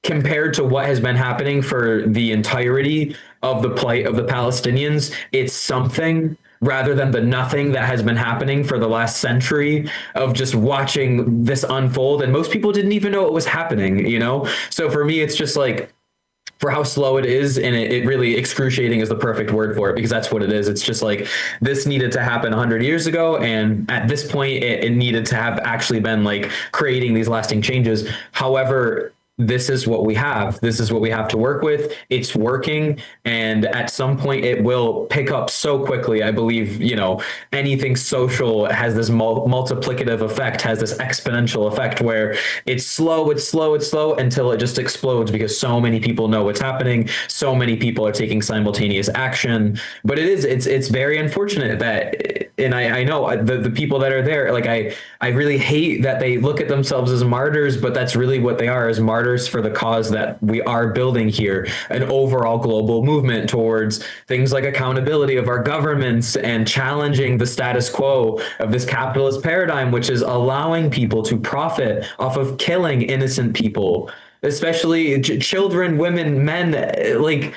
compared to what has been happening for the entirety of the plight of the Palestinians, it's something rather than the nothing that has been happening for the last century of just watching this unfold. And most people didn't even know it was happening, So for me, it's just like, for how slow it is, and it really, excruciating is the perfect word for it, because that's what it is. It's just like, this needed to happen 100 years ago, and at this point it needed to have actually been like creating these lasting changes. However, this is what we have. This is what we have to work with. It's working. And at some point it will pick up so quickly. I believe, anything social has this multiplicative effect, has this exponential effect where it's slow until it just explodes, because so many people know what's happening. So many people are taking simultaneous action. But it's very unfortunate that, and I know the people that are there, like I really hate that they look at themselves as martyrs, but that's really what they are, as martyrs for the cause that we are building here, an overall global movement towards things like accountability of our governments and challenging the status quo of this capitalist paradigm, which is allowing people to profit off of killing innocent people, especially children, women, men. Like,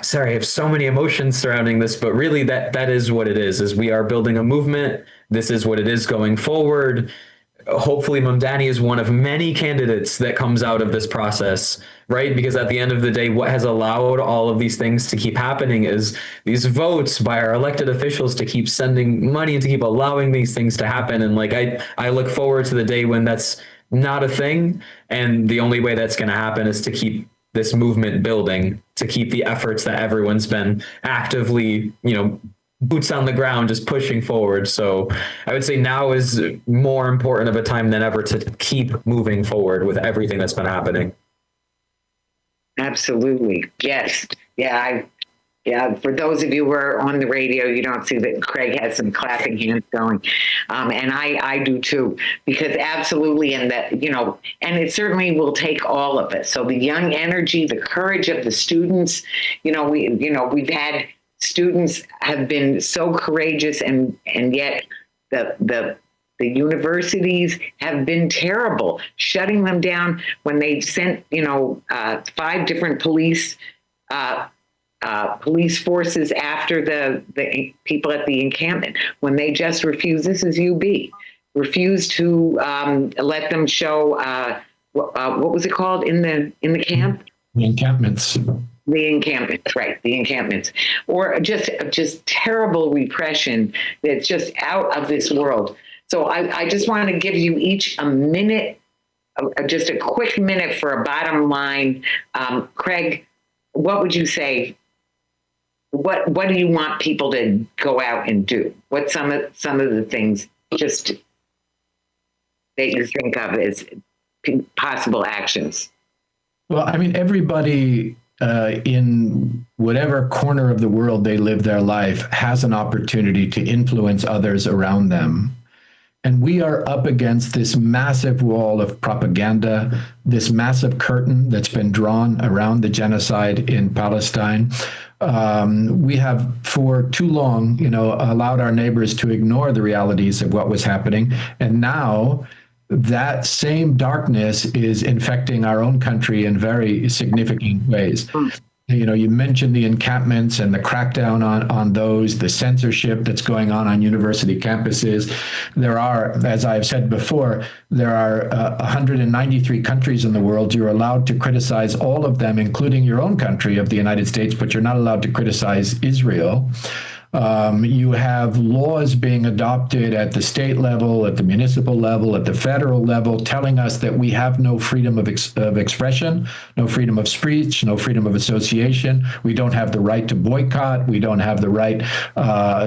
sorry, I have so many emotions surrounding this, but really that is what it is we are building a movement. This is what it is going forward. Hopefully Mamdani is one of many candidates that comes out of this process, right? Because at the end of the day, what has allowed all of these things to keep happening is these votes by our elected officials to keep sending money and to keep allowing these things to happen. And like, I look forward to the day when that's not a thing. And the only way that's going to happen is to keep this movement building, to keep the efforts that everyone's been actively, boots on the ground, just pushing forward. So I would say now is more important of a time than ever to keep moving forward with everything that's been happening. Absolutely. Yes. Yeah. For those of you who are on the radio, you don't see that Craig has some clapping hands going. And I do too, because absolutely. And that, and it certainly will take all of us. So the young energy, the courage of the students, we've had students have been so courageous, and yet the universities have been terrible, shutting them down when they sent 5 different police forces after the people at the encampment, when they just refused. This is UB, refused to let them show what was it called in the camp? The encampments. The encampments, right? The encampments, or just terrible repression that's just out of this world. So I just want to give you each a minute, just a quick minute for a bottom line. Craig, what would you say? What do you want people to go out and do? What some of the things just that you think of as possible actions? Well, I mean, everybody in whatever corner of the world they live their life has an opportunity to influence others around them. And we are up against this massive wall of propaganda, this massive curtain that's been drawn around the genocide in Palestine. We have for too long, allowed our neighbors to ignore the realities of what was happening. And now that same darkness is infecting our own country in very significant ways. You mentioned the encampments and the crackdown on those, the censorship that's going on university campuses. There are, as I've said before, there are 193 countries in the world. You're allowed to criticize all of them, including your own country of the United States, but you're not allowed to criticize Israel. You have laws being adopted at the state level, at the municipal level, at the federal level, telling us that we have no freedom of expression, no freedom of speech, no freedom of association. We don't have the right to boycott. We don't have the right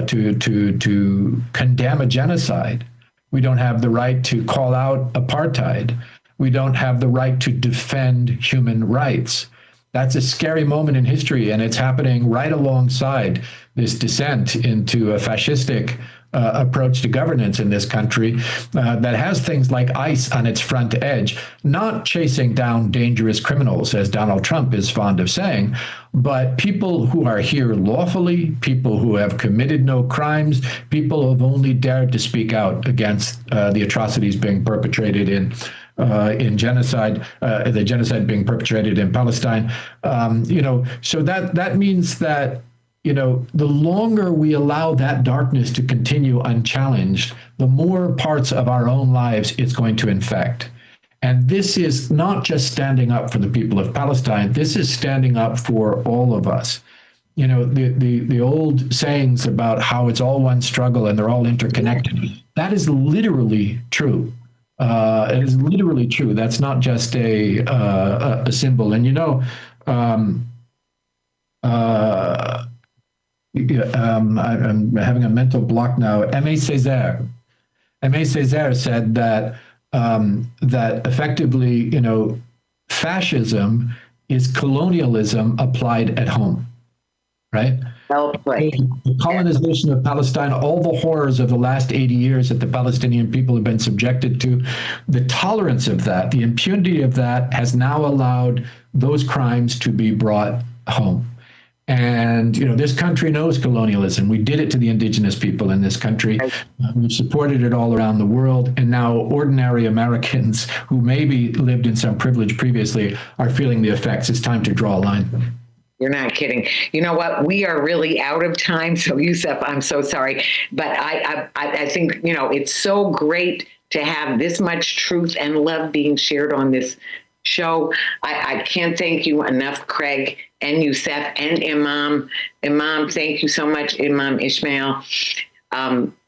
to condemn a genocide. We don't have the right to call out apartheid. We don't have the right to defend human rights. That's a scary moment in history, and it's happening right alongside this descent into a fascistic approach to governance in this country that has things like ICE on its front edge, not chasing down dangerous criminals, as Donald Trump is fond of saying, but people who are here lawfully, people who have committed no crimes, people who have only dared to speak out against the atrocities being perpetrated in genocide, the genocide being perpetrated in Palestine. So that means that, the longer we allow that darkness to continue unchallenged, the more parts of our own lives it's going to infect. And this is not just standing up for the people of Palestine. This is standing up for all of us. The old sayings about how it's all one struggle and they're all interconnected. That is literally true. It is literally true. That's not just a symbol. And I'm having a mental block now. Aimé Césaire said that that effectively, fascism is colonialism applied at home, right? Well played. The colonization of Palestine, all the horrors of the last 80 years that the Palestinian people have been subjected to, the tolerance of that, the impunity of that has now allowed those crimes to be brought home. And, this country knows colonialism. We did it to the indigenous people in this country. We've supported it all around the world. And now ordinary Americans who maybe lived in some privilege previously are feeling the effects. It's time to draw a line. You're not kidding. You know what? We are really out of time. So, Yousef, I'm so sorry. But I think, it's so great to have this much truth and love being shared on this show. I can't thank you enough, Craig and Yousef and Imam. Imam, thank you so much, Imam Ismail.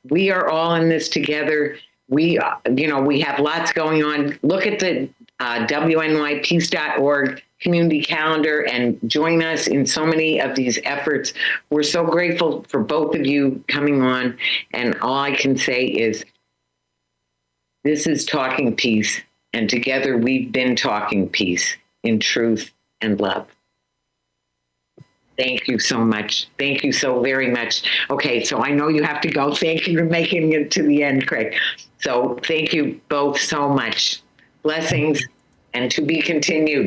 We are all in this together. We have lots going on. Look at the WNYPC.org community calendar and join us in so many of these efforts. We're so grateful for both of you coming on. And all I can say is this is Talking Peace. And together we've been talking peace in truth and love. Thank you so much. Thank you so very much. Okay, so I know you have to go. Thank you for making it to the end, Craig. So thank you both so much. Blessings and to be continued.